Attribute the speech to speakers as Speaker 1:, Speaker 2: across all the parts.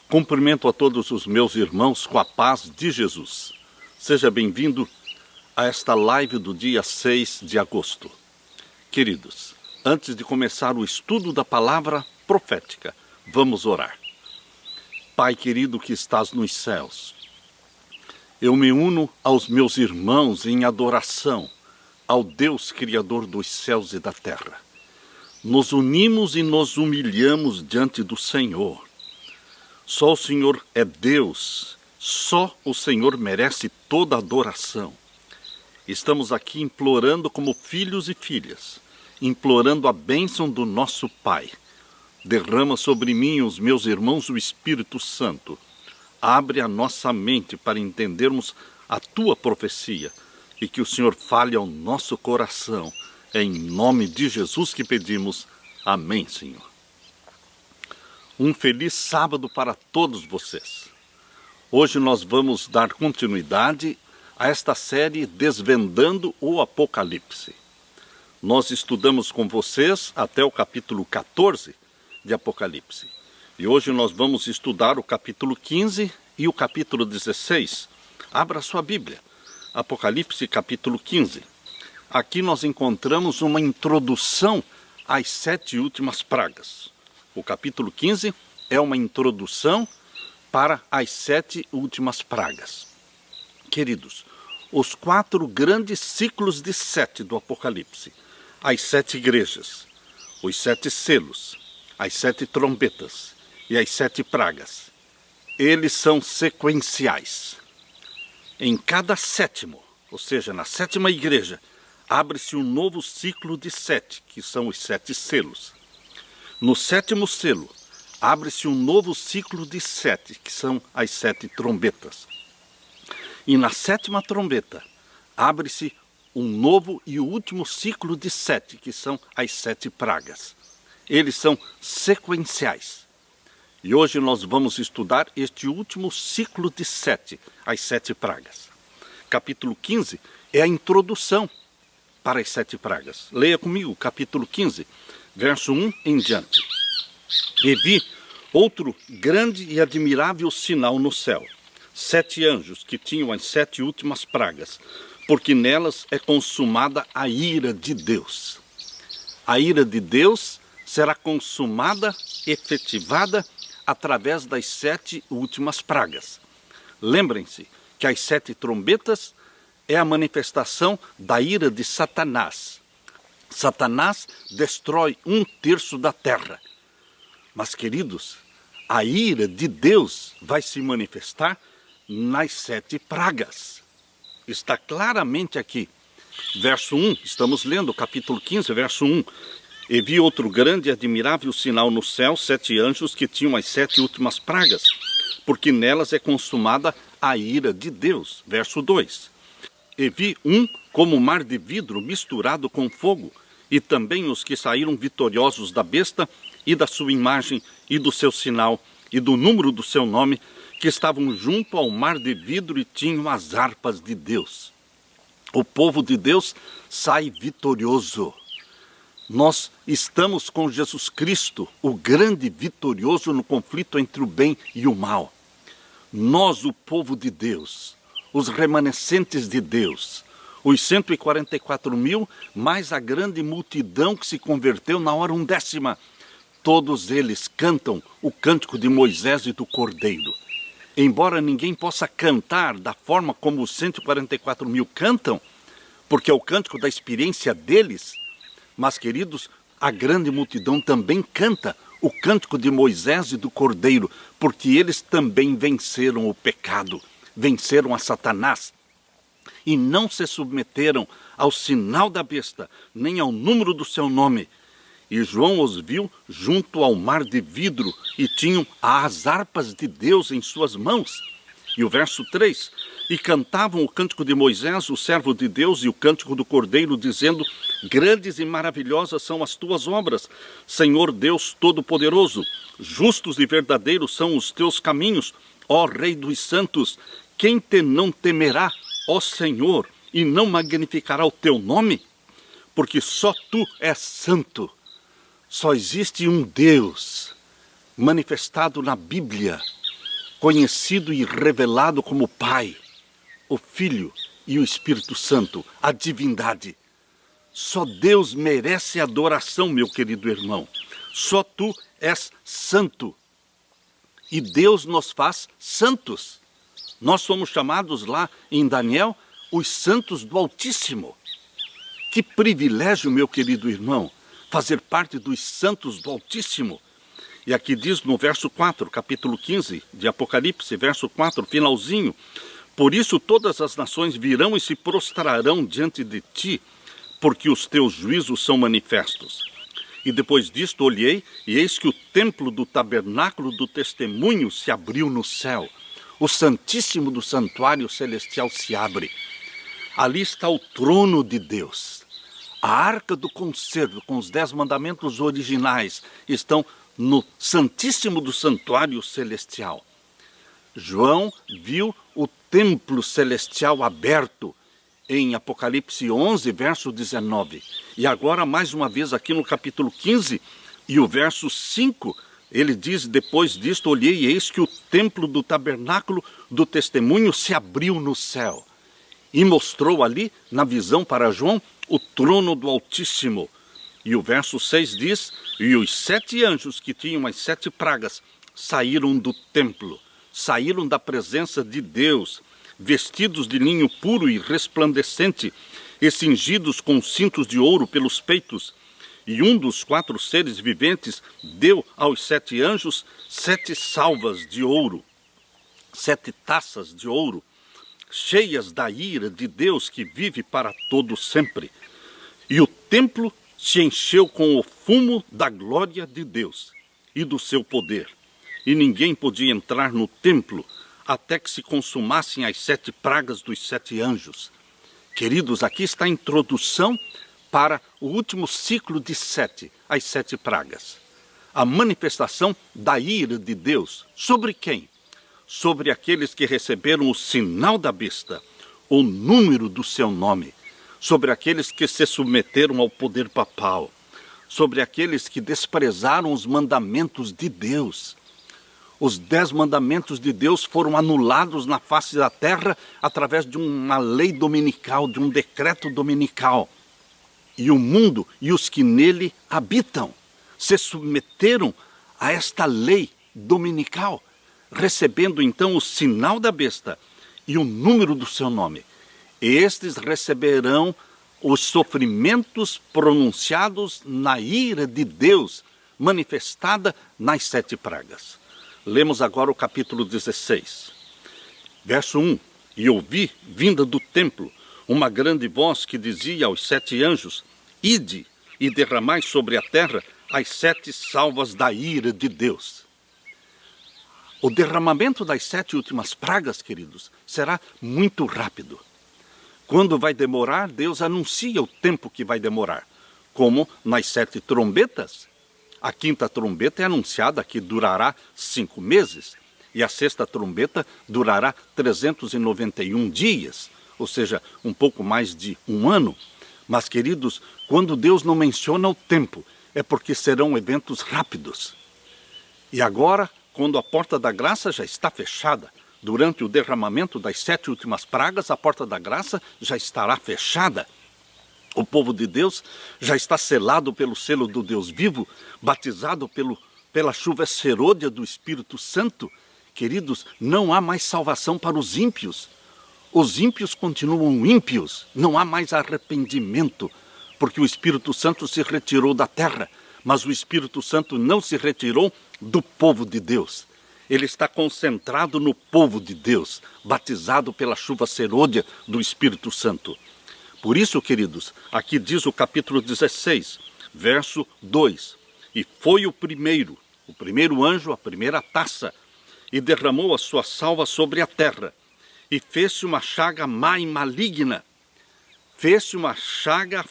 Speaker 1: Cumprimento a todos os meus irmãos com a paz de Jesus. Seja bem-vindo a esta live do dia 6 de agosto. Queridos, antes de começar o estudo da palavra profética, vamos orar. Pai querido que estás nos céus, eu me uno aos meus irmãos em adoração ao Deus Criador dos céus e da terra. Nos unimos e nos humilhamos diante do Senhor. Só o Senhor é Deus, só o Senhor merece toda adoração. Estamos aqui implorando como filhos e filhas, implorando a bênção do nosso Pai. Derrama sobre mim e os meus irmãos o Espírito Santo. Abre a nossa mente para entendermos a Tua profecia e que o Senhor fale ao nosso coração. É em nome de Jesus que pedimos. Amém, Senhor. Um feliz sábado para todos vocês. Hoje nós vamos dar continuidade a esta série Desvendando o Apocalipse. Nós estudamos com vocês até o capítulo 14 de Apocalipse. E hoje nós vamos estudar o capítulo 15 e o capítulo 16. Abra sua Bíblia. Apocalipse capítulo 15. Aqui nós encontramos uma introdução às 7 últimas pragas. O capítulo 15 é uma introdução para as 7 últimas pragas. Queridos, os 4 grandes ciclos de 7 do Apocalipse, as 7 igrejas, os 7 selos, as 7 trombetas e as 7 pragas, eles são sequenciais. Em cada sétimo, ou seja, na 7ª igreja, abre-se um novo ciclo de 7, que são os 7 selos. No 7º selo, abre-se um novo ciclo de 7, que são as 7 trombetas. E na 7ª trombeta, abre-se um novo e último ciclo de 7, que são as 7 pragas. Eles são sequenciais. E hoje nós vamos estudar este último ciclo de 7, as 7 pragas. Capítulo 15 é a introdução para as 7 pragas. Leia comigo, capítulo 15. Verso 1 em diante. E vi outro grande e admirável sinal no céu. 7 anjos que tinham as 7 últimas pragas, porque nelas é consumada a ira de Deus. A ira de Deus será consumada, efetivada, através das 7 últimas pragas. Lembrem-se que as 7 trombetas é a manifestação da ira de Satanás. Satanás destrói 1/3 da terra. Mas, queridos, a ira de Deus vai se manifestar nas 7 pragas. Está claramente aqui. Verso 1, estamos lendo o capítulo 15, verso 1. E vi outro grande e admirável sinal no céu, 7 anjos que tinham as 7 últimas pragas, porque nelas é consumada a ira de Deus. Verso 2. E vi um como mar de vidro misturado com fogo, e também os que saíram vitoriosos da besta e da sua imagem e do seu sinal e do número do seu nome, que estavam junto ao mar de vidro e tinham as harpas de Deus. O povo de Deus sai vitorioso. Nós estamos com Jesus Cristo, o grande vitorioso no conflito entre o bem e o mal. Nós, o povo de Deus, os remanescentes de Deus, os 144.000, mais a grande multidão que se converteu na hora 1/10, todos eles cantam o cântico de Moisés e do Cordeiro. Embora ninguém possa cantar da forma como os 144.000 cantam, porque é o cântico da experiência deles, mas, queridos, a grande multidão também canta o cântico de Moisés e do Cordeiro, porque eles também venceram o pecado, venceram a Satanás, e não se submeteram ao sinal da besta, nem ao número do seu nome. E João os viu junto ao mar de vidro, e tinham as harpas de Deus em suas mãos. E o verso 3, e cantavam o cântico de Moisés, o servo de Deus, e o cântico do Cordeiro, dizendo: grandes e maravilhosas são as tuas obras, Senhor Deus Todo-Poderoso. Justos e verdadeiros são os teus caminhos, ó Rei dos santos. Quem te não temerá, ó Senhor, e não magnificará o teu nome? Porque só tu és santo. Só existe um Deus manifestado na Bíblia, conhecido e revelado como Pai, o Filho e o Espírito Santo, a divindade. Só Deus merece adoração, meu querido irmão. Só tu és santo. E Deus nos faz santos. Nós somos chamados lá em Daniel os santos do Altíssimo. Que privilégio, meu querido irmão, fazer parte dos santos do Altíssimo. E aqui diz no verso 4, capítulo 15 de Apocalipse, verso 4, finalzinho: por isso todas as nações virão e se prostrarão diante de ti, porque os teus juízos são manifestos. E depois disto olhei, e eis que o templo do tabernáculo do testemunho se abriu no céu. O Santíssimo do Santuário Celestial se abre. Ali está o trono de Deus. A arca do concerto com os 10 mandamentos originais estão no Santíssimo do Santuário Celestial. João viu o templo celestial aberto em Apocalipse 11, verso 19. E agora, mais uma vez, aqui no capítulo 15, e o verso 5, ele diz: depois disto olhei e eis que o templo do tabernáculo do testemunho se abriu no céu. E mostrou ali, na visão para João, o trono do Altíssimo. E o verso 6 diz: e os 7 anjos que tinham as 7 pragas saíram do templo, saíram da presença de Deus, vestidos de linho puro e resplandecente, e cingidos com cintos de ouro pelos peitos. E um dos 4 seres viventes deu aos 7 anjos 7 salvas de ouro, 7 taças de ouro, cheias da ira de Deus que vive para todo sempre. E o templo se encheu com o fumo da glória de Deus e do seu poder. E ninguém podia entrar no templo até que se consumassem as 7 pragas dos 7 anjos. Queridos, aqui está a introdução para o último ciclo de 7, as 7 pragas. A manifestação da ira de Deus. Sobre quem? Sobre aqueles que receberam o sinal da besta, o número do seu nome, sobre aqueles que se submeteram ao poder papal, sobre aqueles que desprezaram os mandamentos de Deus. Os 10 mandamentos de Deus foram anulados na face da terra através de uma lei dominical, de um decreto dominical. E o mundo e os que nele habitam se submeteram a esta lei dominical, recebendo então o sinal da besta e o número do seu nome. Estes receberão os sofrimentos pronunciados na ira de Deus, manifestada nas 7 pragas. Lemos agora o capítulo 16, verso 1. E ouvi, vinda do templo, uma grande voz que dizia aos 7 anjos: ide e derramai sobre a terra as 7 salvas da ira de Deus. O derramamento das 7 últimas pragas, queridos, será muito rápido. Quando vai demorar, Deus anuncia o tempo que vai demorar. Como nas 7 trombetas. A 5ª trombeta é anunciada que durará 5 meses. E a 6ª trombeta durará 391 dias. Ou seja, um pouco mais de 1 ano. Mas, queridos, quando Deus não menciona o tempo, é porque serão eventos rápidos. E agora, quando a porta da graça já está fechada, durante o derramamento das 7 últimas pragas, a porta da graça já estará fechada. O povo de Deus já está selado pelo selo do Deus vivo, batizado pela chuva serôdia do Espírito Santo. Queridos, não há mais salvação para os ímpios. Os ímpios continuam ímpios, não há mais arrependimento, porque o Espírito Santo se retirou da terra, mas o Espírito Santo não se retirou do povo de Deus. Ele está concentrado no povo de Deus, batizado pela chuva serôdia do Espírito Santo. Por isso, queridos, aqui diz o capítulo 16, verso 2. E foi o primeiro anjo, a primeira taça, e derramou a sua salva sobre a terra, e fez-se uma chaga má e maligna. Fez-se uma chaga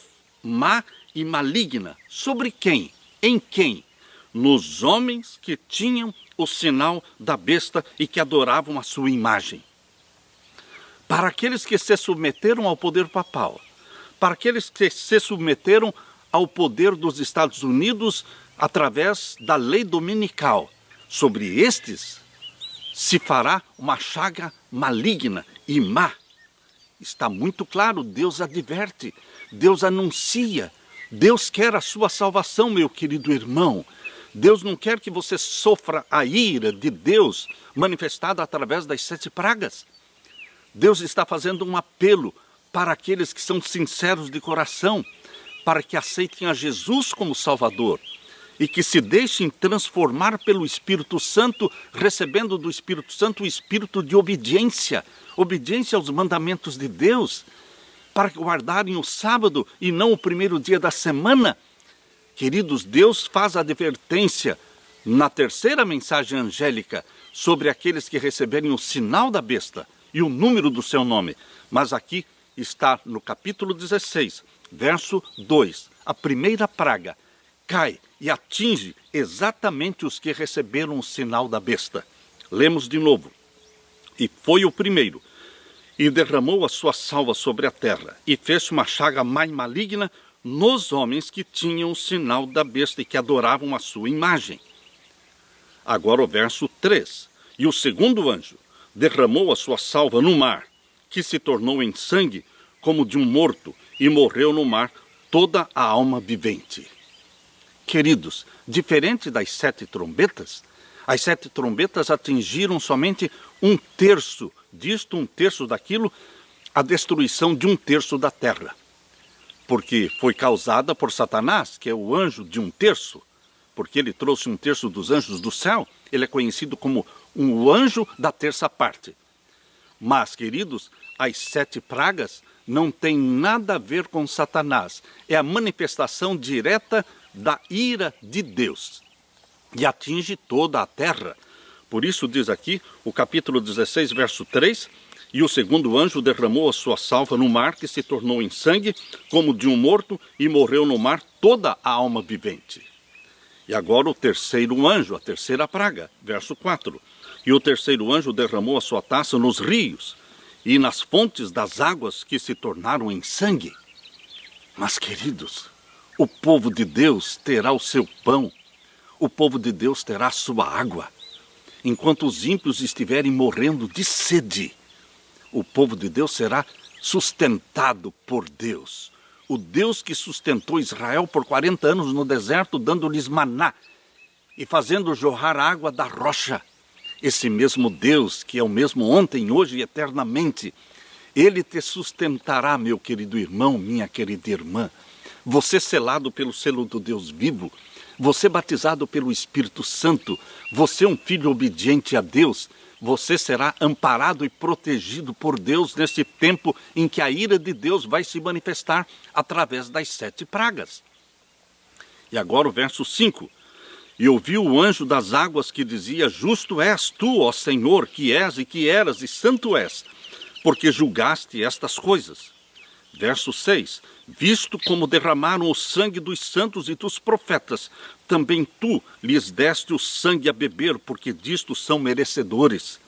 Speaker 1: má e maligna. Sobre quem? Em quem? Nos homens que tinham o sinal da besta e que adoravam a sua imagem. Para aqueles que se submeteram ao poder papal, para aqueles que se submeteram ao poder dos Estados Unidos através da lei dominical, sobre estes se fará uma chaga maligna e má. Está muito claro, Deus adverte, Deus anuncia, Deus quer a sua salvação, meu querido irmão. Deus não quer que você sofra a ira de Deus manifestada através das 7 pragas. Deus está fazendo um apelo para aqueles que são sinceros de coração, para que aceitem a Jesus como Salvador e que se deixem transformar pelo Espírito Santo, recebendo do Espírito Santo o espírito de obediência, obediência aos mandamentos de Deus, para guardarem o sábado e não o primeiro dia da semana. Queridos, Deus faz a advertência na 3ª mensagem angélica sobre aqueles que receberem o sinal da besta e o número do seu nome. Mas aqui está no capítulo 16, verso 2, a primeira praga cai e atinge exatamente os que receberam o sinal da besta. Lemos de novo. E foi o primeiro, e derramou a sua salva sobre a terra, e fez uma chaga mais maligna nos homens que tinham o sinal da besta e que adoravam a sua imagem. Agora o verso 3. E o segundo anjo derramou a sua salva no mar, que se tornou em sangue como de um morto, e morreu no mar toda a alma vivente. Queridos, diferente das 7 trombetas, as 7 trombetas atingiram somente 1/3 disto, 1/3 daquilo, a destruição de 1/3 da terra. Porque foi causada por Satanás, que é o anjo de 1/3, porque ele trouxe 1/3 dos anjos do céu, ele é conhecido como um anjo da 3ª parte. Mas, queridos, as 7 pragas não têm nada a ver com Satanás, é a manifestação direta da ira de Deus, e atinge toda a terra. Por isso diz aqui, o capítulo 16, verso 3, e o segundo anjo derramou a sua salva no mar, que se tornou em sangue, como de um morto, e morreu no mar toda a alma vivente. E agora o terceiro anjo, a 3ª praga, verso 4, e o terceiro anjo derramou a sua taça nos rios, e nas fontes das águas que se tornaram em sangue. Mas, queridos, o povo de Deus terá o seu pão, o povo de Deus terá a sua água. Enquanto os ímpios estiverem morrendo de sede, o povo de Deus será sustentado por Deus. O Deus que sustentou Israel por 40 anos no deserto, dando-lhes maná e fazendo jorrar água da rocha. Esse mesmo Deus, que é o mesmo ontem, hoje e eternamente, Ele te sustentará, meu querido irmão, minha querida irmã. Você selado pelo selo do Deus vivo, você batizado pelo Espírito Santo, você um filho obediente a Deus, você será amparado e protegido por Deus nesse tempo em que a ira de Deus vai se manifestar através das 7 pragas. E agora o verso 5. E ouvi o anjo das águas que dizia: Justo és tu, ó Senhor, que és e que eras e santo és, porque julgaste estas coisas. Verso 6. Visto como derramaram o sangue dos santos e dos profetas, também tu lhes deste o sangue a beber, porque disto são merecedores.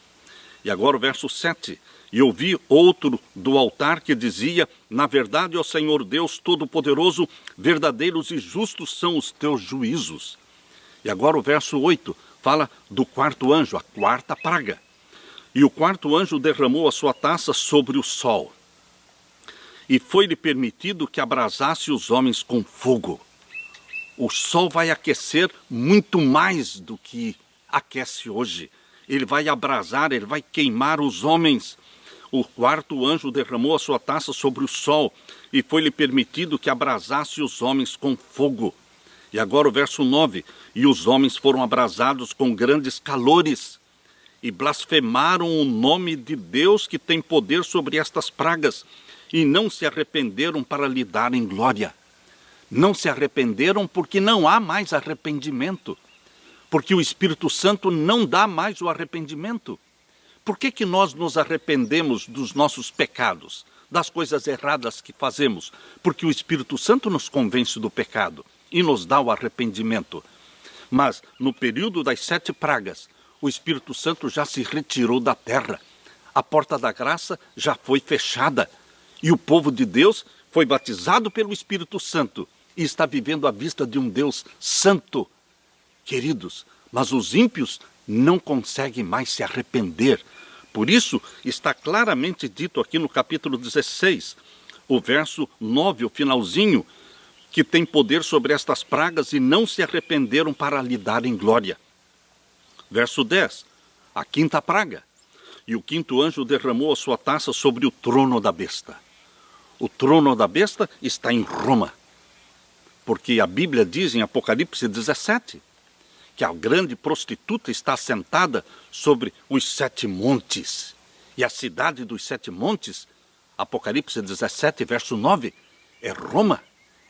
Speaker 1: E agora o verso 7. E ouvi outro do altar que dizia: Na verdade, ó Senhor Deus Todo-Poderoso, verdadeiros e justos são os teus juízos. E agora o verso 8 fala do quarto anjo, a 4ª praga. E o quarto anjo derramou a sua taça sobre o sol, e foi-lhe permitido que abrasasse os homens com fogo. O sol vai aquecer muito mais do que aquece hoje. Ele vai abrasar, ele vai queimar os homens. O quarto anjo derramou a sua taça sobre o sol, e foi-lhe permitido que abrasasse os homens com fogo. E agora o verso 9. E os homens foram abrasados com grandes calores, e blasfemaram o nome de Deus que tem poder sobre estas pragas, e não se arrependeram para lhe darem glória. Não se arrependeram porque não há mais arrependimento, porque o Espírito Santo não dá mais o arrependimento. Por que nós nos arrependemos dos nossos pecados, das coisas erradas que fazemos? Porque o Espírito Santo nos convence do pecado e nos dá o arrependimento. Mas no período das 7 pragas, o Espírito Santo já se retirou da terra. A porta da graça já foi fechada. E o povo de Deus foi batizado pelo Espírito Santo e está vivendo à vista de um Deus santo. Queridos, mas os ímpios não consegue mais se arrepender. Por isso, está claramente dito aqui no capítulo 16, o verso 9, o finalzinho, que tem poder sobre estas pragas e não se arrependeram para lhe darem glória. Verso 10, a quinta praga. E o quinto anjo derramou a sua taça sobre o trono da besta. O trono da besta está em Roma, porque a Bíblia diz em Apocalipse 17, que a grande prostituta está assentada sobre os 7 montes. E a cidade dos 7 montes, Apocalipse 17, verso 9, é Roma.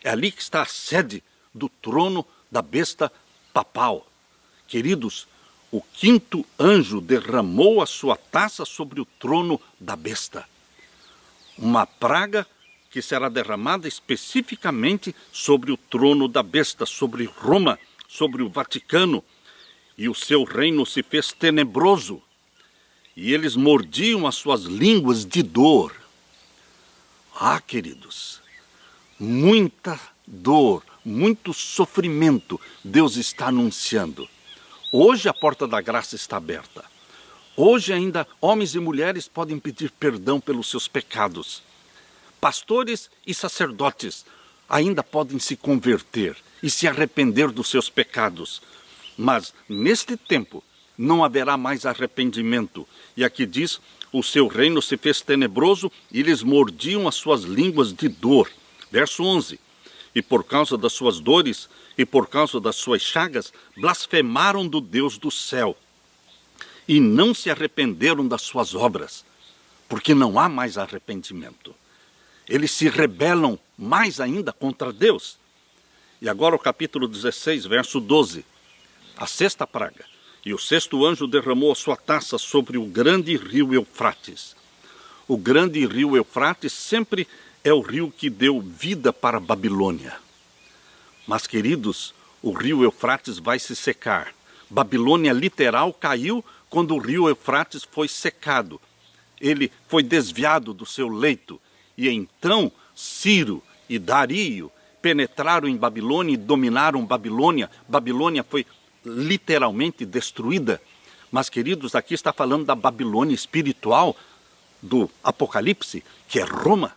Speaker 1: É ali que está a sede do trono da besta papal. Queridos, o quinto anjo derramou a sua taça sobre o trono da besta. Uma praga que será derramada especificamente sobre o trono da besta, sobre Roma, sobre o Vaticano, e o seu reino se fez tenebroso, e eles mordiam as suas línguas de dor. Ah, queridos, muita dor, muito sofrimento Deus está anunciando. Hoje a porta da graça está aberta. Hoje ainda homens e mulheres podem pedir perdão pelos seus pecados. Pastores e sacerdotes ainda podem se converter e se arrepender dos seus pecados. Mas neste tempo não haverá mais arrependimento. E aqui diz, o seu reino se fez tenebroso e eles mordiam as suas línguas de dor. Verso 11. E por causa das suas dores e por causa das suas chagas, blasfemaram do Deus do céu. E não se arrependeram das suas obras, porque não há mais arrependimento. Eles se rebelam mais ainda contra Deus. E agora o capítulo 16, verso 12. A sexta praga. E o sexto anjo derramou a sua taça sobre o grande rio Eufrates. O grande rio Eufrates sempre é o rio que deu vida para a Babilônia. Mas, queridos, o rio Eufrates vai se secar. Babilônia literal caiu quando o rio Eufrates foi secado. Ele foi desviado do seu leito. E então Ciro e Dario penetraram em Babilônia e dominaram Babilônia. Babilônia foi literalmente destruída. Mas, queridos, aqui está falando da Babilônia espiritual do Apocalipse, que é Roma.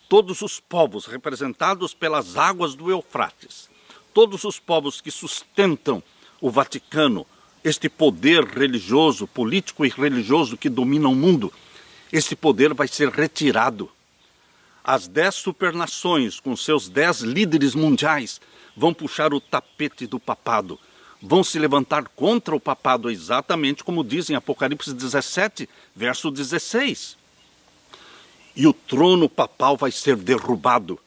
Speaker 1: Todos os povos representados pelas águas do Eufrates, todos os povos que sustentam o Vaticano, este poder religioso, político e religioso que domina o mundo, esse poder vai ser retirado. As 10 supernações, com seus 10 líderes mundiais, vão puxar o tapete do papado, vão se levantar contra o papado, exatamente como diz em Apocalipse 17, verso 16. E o trono papal vai ser derrubado.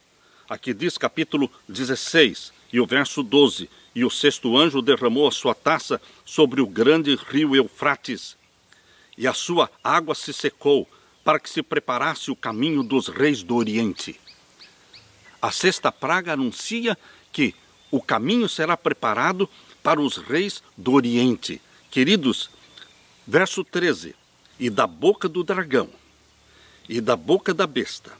Speaker 1: Aqui diz capítulo 16, e o verso 12. E o sexto anjo derramou a sua taça sobre o grande rio Eufrates, e a sua água se secou, para que se preparasse o caminho dos reis do Oriente. A sexta praga anuncia que o caminho será preparado para os reis do Oriente. Queridos, verso 13. E da boca do dragão, e da boca da besta,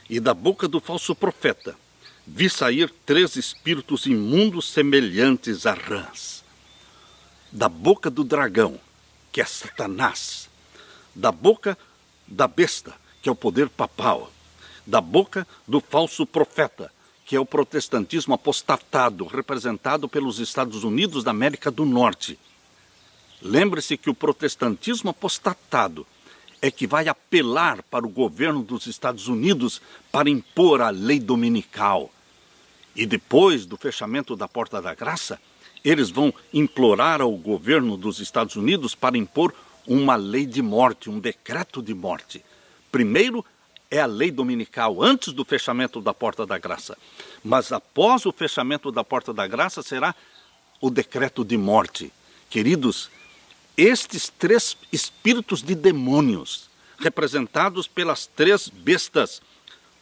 Speaker 1: e da boca do falso profeta, vi sair 3 espíritos imundos semelhantes a rãs. Da boca do dragão, que é Satanás, da boca da besta, que é o poder papal, da boca do falso profeta, que é o protestantismo apostatado, representado pelos Estados Unidos da América do Norte. Lembre-se que o protestantismo apostatado é que vai apelar para o governo dos Estados Unidos para impor a lei dominical. E depois do fechamento da Porta da Graça, eles vão implorar ao governo dos Estados Unidos para impor uma lei de morte, um decreto de morte. Primeiro é a lei dominical, antes do fechamento da Porta da Graça. Mas após o fechamento da Porta da Graça será o decreto de morte. Queridos, estes 3 espíritos de demônios, representados pelas 3 bestas,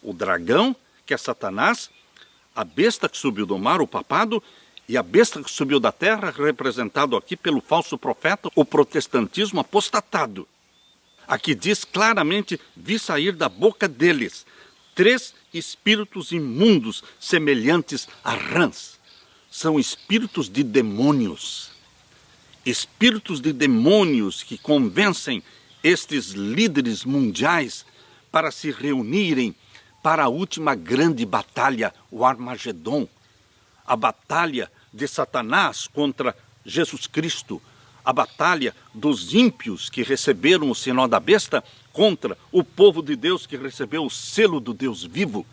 Speaker 1: o dragão, que é Satanás, a besta que subiu do mar, o papado, e a besta que subiu da terra, representado aqui pelo falso profeta, o protestantismo apostatado. Aqui diz claramente, vi sair da boca deles 3 espíritos imundos semelhantes a rãs. São espíritos de demônios. espíritos de demônios que convencem estes líderes mundiais para se reunirem para a última grande batalha, o Armagedon, a batalha de Satanás contra Jesus Cristo, a batalha dos ímpios que receberam o sinal da besta contra o povo de Deus que recebeu o selo do Deus vivo.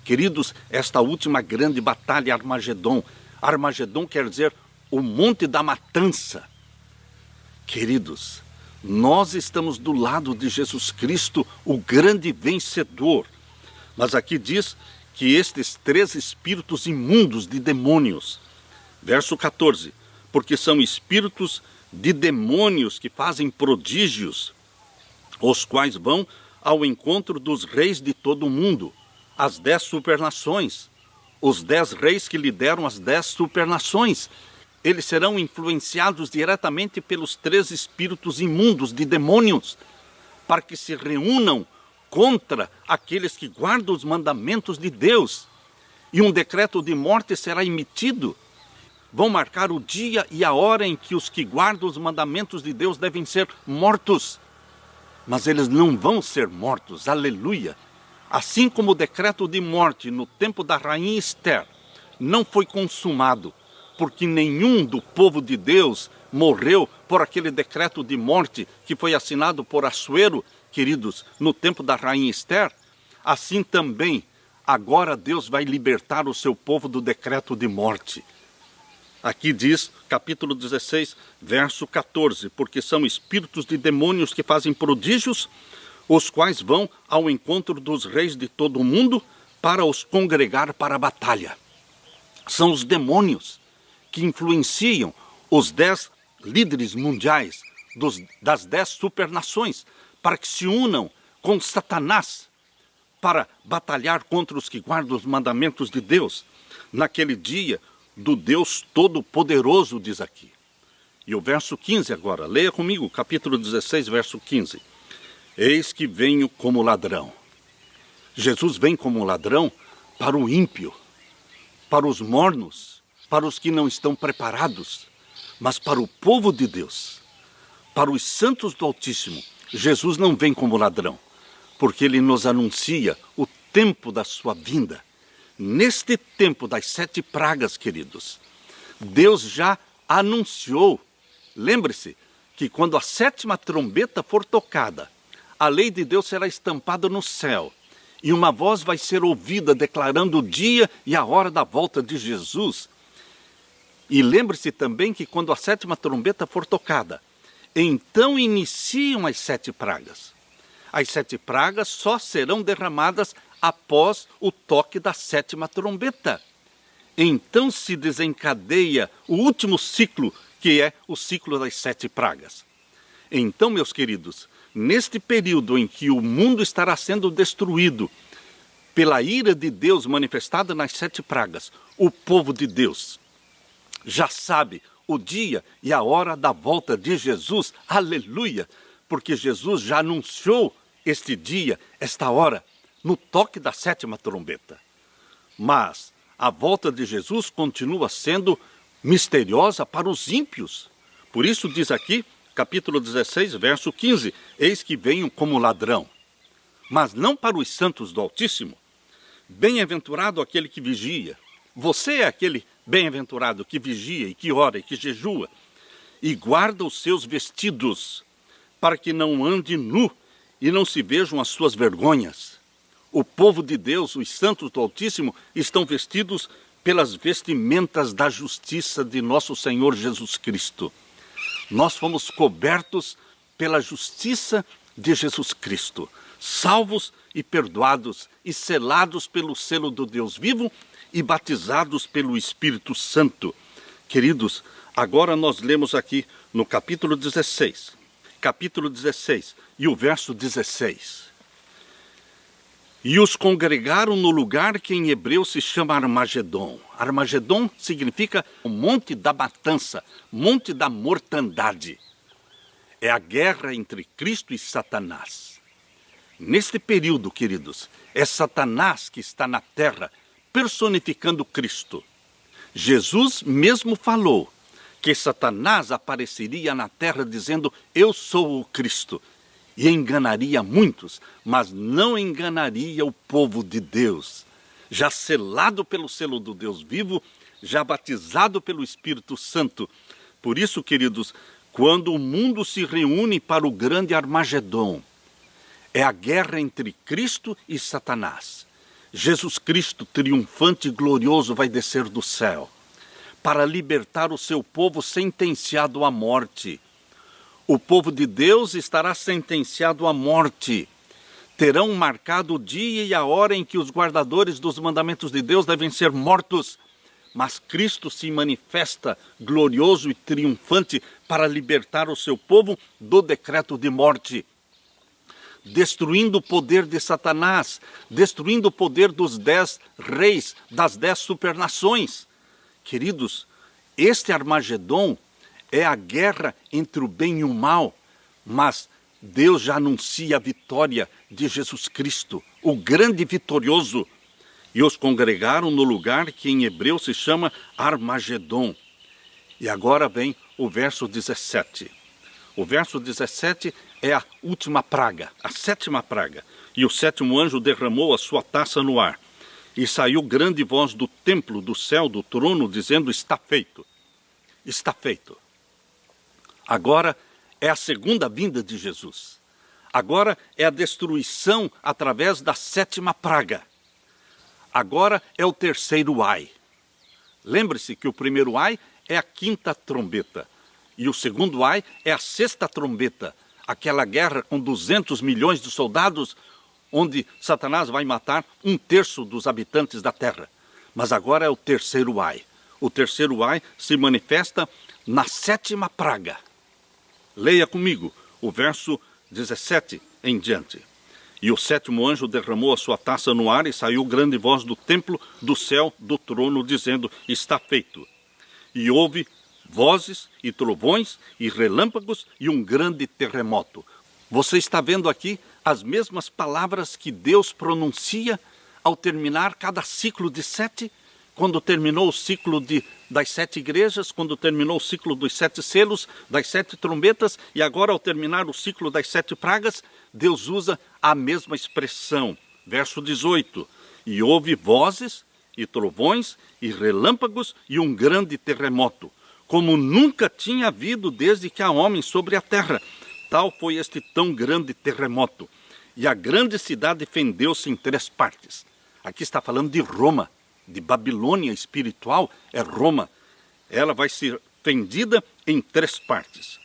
Speaker 1: Queridos, esta última grande batalha, Armagedon. Armagedon quer dizer o monte da matança. Queridos, nós estamos do lado de Jesus Cristo, o grande vencedor. Mas aqui diz que estes 3 espíritos imundos de demônios, verso 14, porque são espíritos de demônios que fazem prodígios, os quais vão ao encontro dos reis de todo o mundo, as 10 supernações, os 10 reis que lideram as 10 supernações. Eles serão influenciados diretamente pelos 3 espíritos imundos de demônios, para que se reúnam contra aqueles que guardam os mandamentos de Deus. E um decreto de morte será emitido. Vão marcar o dia e a hora em que os que guardam os mandamentos de Deus devem ser mortos. Mas eles não vão ser mortos, aleluia. Assim como o decreto de morte no tempo da rainha Esther não foi consumado, porque nenhum do povo de Deus morreu por aquele decreto de morte que foi assinado por Assuero, queridos, no tempo da rainha Esther, assim também, agora Deus vai libertar o seu povo do decreto de morte. Aqui diz, capítulo 16, verso 14, porque são espíritos de demônios que fazem prodígios, os quais vão ao encontro dos reis de todo o mundo para os congregar para a batalha. São os demônios que influenciam os 10 líderes mundiais das 10 supernações para que se unam com Satanás para batalhar contra os que guardam os mandamentos de Deus naquele dia do Deus Todo-Poderoso, diz aqui. E o verso 15 agora, leia comigo, capítulo 16, verso 15. Eis que venho como ladrão. Jesus vem como ladrão para o ímpio, para os mornos, para os que não estão preparados, mas para o povo de Deus, para os santos do Altíssimo. Jesus não vem como ladrão, porque ele nos anuncia o tempo da sua vinda. Neste tempo das 7 pragas, queridos, Deus já anunciou. Lembre-se que quando a 7ª trombeta for tocada, a lei de Deus será estampada no céu, e uma voz vai ser ouvida declarando o dia e a hora da volta de Jesus. E lembre-se também que quando a 7ª trombeta for tocada, então iniciam as 7 pragas. As 7 pragas só serão derramadas após o toque da 7ª trombeta. Então se desencadeia o último ciclo, que é o ciclo das 7 pragas. Então, meus queridos, neste período em que o mundo estará sendo destruído pela ira de Deus manifestada nas 7 pragas, o povo de Deus já sabe o dia e a hora da volta de Jesus, aleluia, porque Jesus já anunciou este dia, esta hora, no toque da 7ª trombeta. Mas a volta de Jesus continua sendo misteriosa para os ímpios. Por isso diz aqui, capítulo 16, verso 15, eis que venho como ladrão, mas não para os santos do Altíssimo. Bem-aventurado aquele que vigia. Você é aquele bem-aventurado que vigia e que ora e que jejua e guarda os seus vestidos para que não ande nu e não se vejam as suas vergonhas. O povo de Deus, os santos do Altíssimo, estão vestidos pelas vestimentas da justiça de nosso Senhor Jesus Cristo. Nós fomos cobertos pela justiça de Jesus Cristo, salvos e perdoados e selados pelo selo do Deus vivo e batizados pelo Espírito Santo. Queridos, agora nós lemos aqui no capítulo 16 e o verso 16. E os congregaram no lugar que em hebreu se chama Armagedon. Armagedon significa o monte da matança, monte da mortandade. É a guerra entre Cristo e Satanás. Neste período, queridos, é Satanás que está na terra personificando Cristo. Jesus mesmo falou que Satanás apareceria na terra dizendo: eu sou o Cristo, e enganaria muitos, mas não enganaria o povo de Deus, já selado pelo selo do Deus vivo, já batizado pelo Espírito Santo. Por isso, queridos, quando o mundo se reúne para o grande Armagedon, é a guerra entre Cristo e Satanás. Jesus Cristo, triunfante e glorioso, vai descer do céu para libertar o seu povo sentenciado à morte. O povo de Deus estará sentenciado à morte. Terão marcado o dia e a hora em que os guardadores dos mandamentos de Deus devem ser mortos. Mas Cristo se manifesta glorioso e triunfante para libertar o seu povo do decreto de morte, destruindo o poder de Satanás, destruindo o poder dos 10 reis, das 10 supernações. Queridos, este Armagedon é a guerra entre o bem e o mal, mas Deus já anuncia a vitória de Jesus Cristo, o grande vitorioso. E os congregaram no lugar que em hebreu se chama Armagedon. E agora vem o verso 17. O verso 17 é a última praga, a 7ª praga. E o 7º anjo derramou a sua taça no ar. E saiu grande voz do templo, do céu, do trono, dizendo: está feito, está feito. Agora é a segunda vinda de Jesus. Agora é a destruição através da 7ª praga. Agora é o terceiro ai. Lembre-se que o primeiro ai é a 5ª trombeta. E o segundo ai é a 6ª trombeta. Aquela guerra com 200 milhões de soldados, onde Satanás vai matar 1/3 dos habitantes da terra. Mas agora é o terceiro ai. O terceiro ai se manifesta na 7ª praga. Leia comigo o verso 17 em diante. E o 7º anjo derramou a sua taça no ar e saiu grande voz do templo, do céu, do trono, dizendo: está feito. E houve vozes e trovões e relâmpagos e um grande terremoto. Você está vendo aqui as mesmas palavras que Deus pronuncia ao terminar cada ciclo de 7, quando terminou o ciclo das 7 igrejas, quando terminou o ciclo dos 7 selos, das 7 trombetas, e agora ao terminar o ciclo das 7 pragas, Deus usa a mesma expressão. Verso 18, e houve vozes e trovões e relâmpagos e um grande terremoto, como nunca tinha havido desde que há homens sobre a terra. Tal foi este tão grande terremoto. E a grande cidade fendeu-se em 3 partes. Aqui está falando de Roma, de Babilônia espiritual, é Roma. Ela vai ser fendida em 3 partes.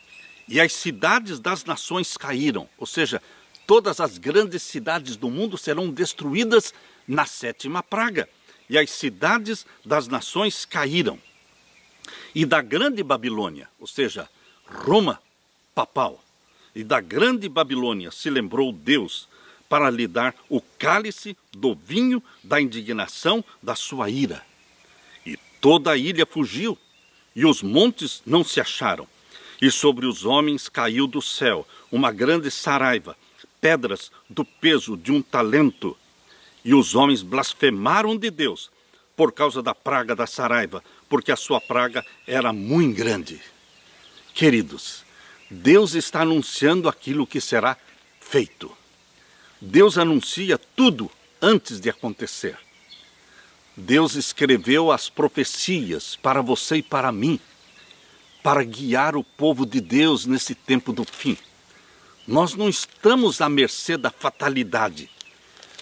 Speaker 1: E as cidades das nações caíram, ou seja, todas as grandes cidades do mundo serão destruídas na 7ª praga. E as cidades das nações caíram. E da grande Babilônia, ou seja, Roma papal, e da grande Babilônia se lembrou Deus para lhe dar o cálice do vinho da indignação da sua ira. E toda a ilha fugiu, e os montes não se acharam. E sobre os homens caiu do céu uma grande saraiva, pedras do peso de 1 talento. E os homens blasfemaram de Deus por causa da praga da saraiva, porque a sua praga era muito grande. Queridos, Deus está anunciando aquilo que será feito. Deus anuncia tudo antes de acontecer. Deus escreveu as profecias para você e para mim, para guiar o povo de Deus nesse tempo do fim. Nós não estamos à mercê da fatalidade.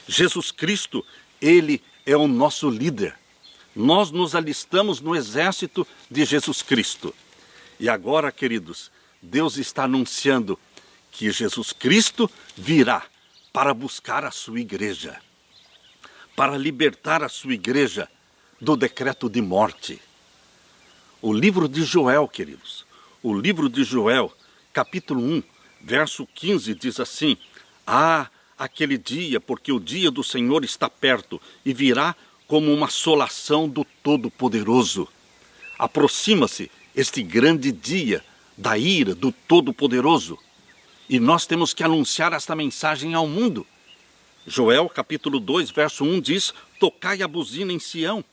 Speaker 1: Jesus Cristo, Ele é o nosso líder. Nós nos alistamos no exército de Jesus Cristo. E agora, queridos, Deus está anunciando que Jesus Cristo virá para buscar a sua igreja, para libertar a sua igreja do decreto de morte. O livro de Joel, queridos, o livro de Joel, capítulo 1, verso 15, diz assim: ah, aquele dia, porque o dia do Senhor está perto e virá como uma assolação do Todo-Poderoso. Aproxima-se este grande dia da ira do Todo-Poderoso. E nós temos que anunciar esta mensagem ao mundo. Joel, capítulo 2, verso 1 diz: tocai a buzina em Sião,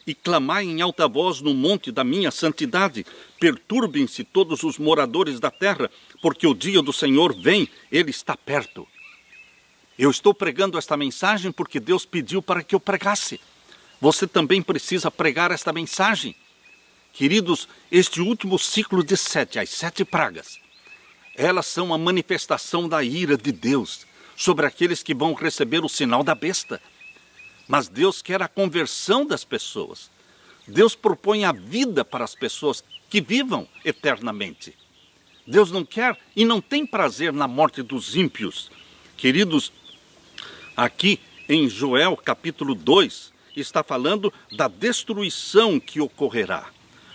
Speaker 1: e clamai em alta voz no monte da minha santidade. Perturbem-se todos os moradores da terra, porque o dia do Senhor vem, ele está perto. Eu estou pregando esta mensagem porque Deus pediu para que eu pregasse. Você também precisa pregar esta mensagem. Queridos, este último ciclo de 7, as 7 pragas, elas são a manifestação da ira de Deus sobre aqueles que vão receber o sinal da besta. Mas Deus quer a conversão das pessoas. Deus propõe a vida para as pessoas que vivam eternamente. Deus não quer e não tem prazer na morte dos ímpios. Queridos, aqui em Joel capítulo 2, está falando da destruição que ocorrerá.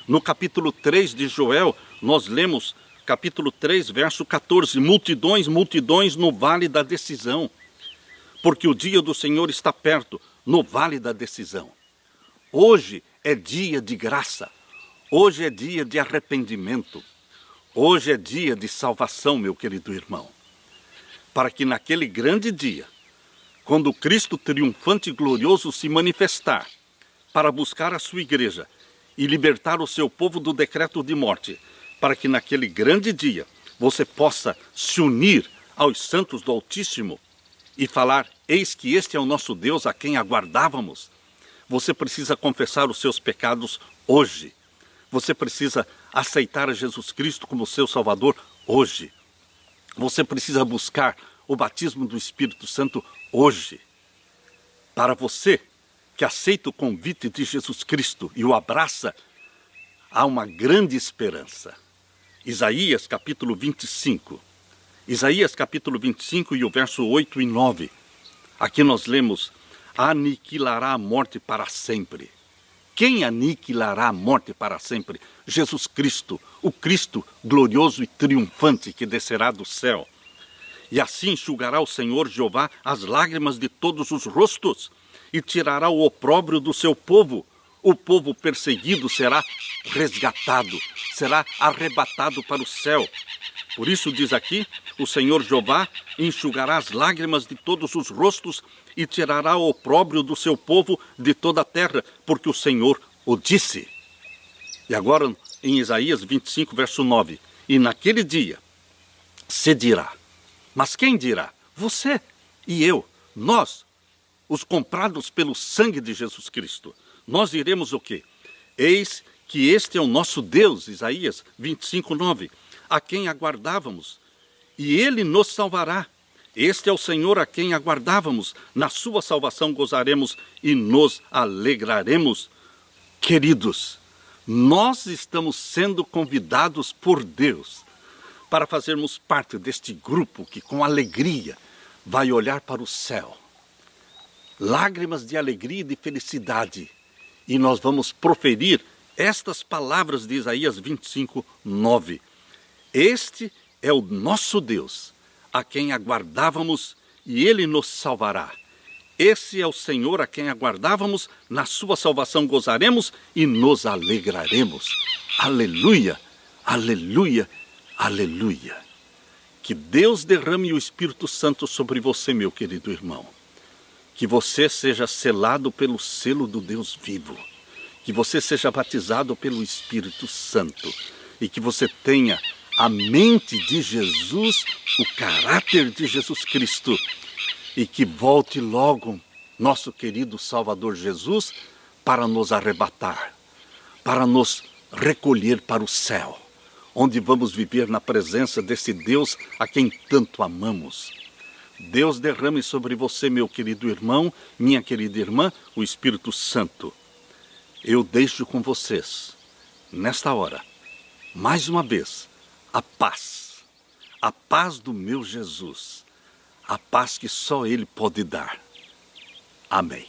Speaker 1: No capítulo 3 de Joel, nós lemos, capítulo 3, verso 14, multidões, multidões no vale da decisão, porque o dia do Senhor está perto, no vale da decisão. Hoje é dia de graça, hoje é dia de arrependimento, hoje é dia de salvação, meu querido irmão, para que naquele grande dia, quando Cristo triunfante e glorioso se manifestar, para buscar a sua igreja, e libertar o seu povo do decreto de morte, para que naquele grande dia você possa se unir aos santos do Altíssimo e falar, eis que este é o nosso Deus a quem aguardávamos. Você precisa confessar os seus pecados hoje. Você precisa aceitar a Jesus Cristo como seu Salvador hoje. Você precisa buscar o batismo do Espírito Santo hoje. Para você que aceita o convite de Jesus Cristo e o abraça, há uma grande esperança. Isaías capítulo 25. Isaías capítulo 25 e o verso 8 e 9. Aqui nós lemos, aniquilará a morte para sempre. Quem aniquilará a morte para sempre? Jesus Cristo, o Cristo glorioso e triunfante que descerá do céu. E assim enxugará o Senhor Jeová as lágrimas de todos os rostos, e tirará o opróbrio do seu povo. O povo perseguido será resgatado, será arrebatado para o céu. Por isso diz aqui, o Senhor Jeová enxugará as lágrimas de todos os rostos e tirará o opróbrio do seu povo de toda a terra, porque o Senhor o disse. E agora em Isaías 25, verso 9, e naquele dia se dirá, mas quem dirá? Você e eu, nós, os comprados pelo sangue de Jesus Cristo. Nós diremos o quê? Eis que este é o nosso Deus, Isaías 25, 9, a quem aguardávamos, e ele nos salvará. Este é o Senhor a quem aguardávamos, na sua salvação gozaremos e nos alegraremos. Queridos, nós estamos sendo convidados por Deus para fazermos parte deste grupo que com alegria vai olhar para o céu. Lágrimas de alegria e de felicidade. E nós vamos proferir estas palavras de Isaías 25, 9. Este é o nosso Deus, a quem aguardávamos, e ele nos salvará. Esse é o Senhor a quem aguardávamos, na sua salvação gozaremos e nos alegraremos. Aleluia, aleluia, aleluia. Que Deus derrame o Espírito Santo sobre você, meu querido irmão. Que você seja selado pelo selo do Deus vivo. Que você seja batizado pelo Espírito Santo. E que você tenha a mente de Jesus, o caráter de Jesus Cristo. E que volte logo nosso querido Salvador Jesus para nos arrebatar, para nos recolher para o céu, onde vamos viver na presença desse Deus a quem tanto amamos. Deus derrame sobre você, meu querido irmão, minha querida irmã, o Espírito Santo. Eu deixo com vocês, nesta hora, mais uma vez, a paz do meu Jesus, a paz que só Ele pode dar. Amém.